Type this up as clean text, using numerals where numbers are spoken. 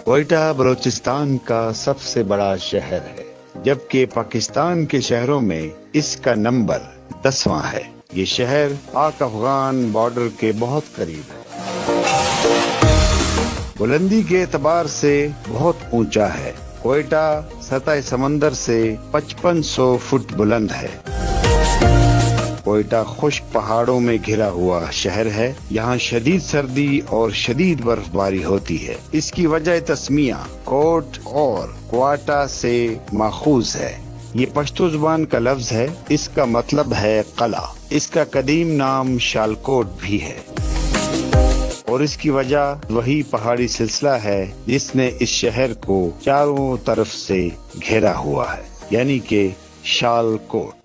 کوئٹہ بلوچستان کا سب سے بڑا شہر ہے، جبکہ پاکستان کے شہروں میں اس کا نمبر 10واں ہے۔ یہ شہر پاک افغان بارڈر کے بہت قریب ہے۔ بلندی کے اعتبار سے بہت اونچا ہے۔ کوئٹہ سطح سمندر سے 5500 فٹ بلند ہے۔ کوئٹہ خشک پہاڑوں میں گھرا ہوا شہر ہے۔ یہاں شدید سردی اور شدید برف باری ہوتی ہے۔ اس کی وجہ تسمیہ کوٹ اور کوئٹہ سے ماخوذ ہے۔ یہ پشتو زبان کا لفظ ہے۔ اس کا مطلب ہے قلعہ۔ اس کا قدیم نام شالکوٹ بھی ہے، اور اس کی وجہ وہی پہاڑی سلسلہ ہے جس نے اس شہر کو چاروں طرف سے گھیرا ہوا ہے، یعنی کہ شالکوٹ۔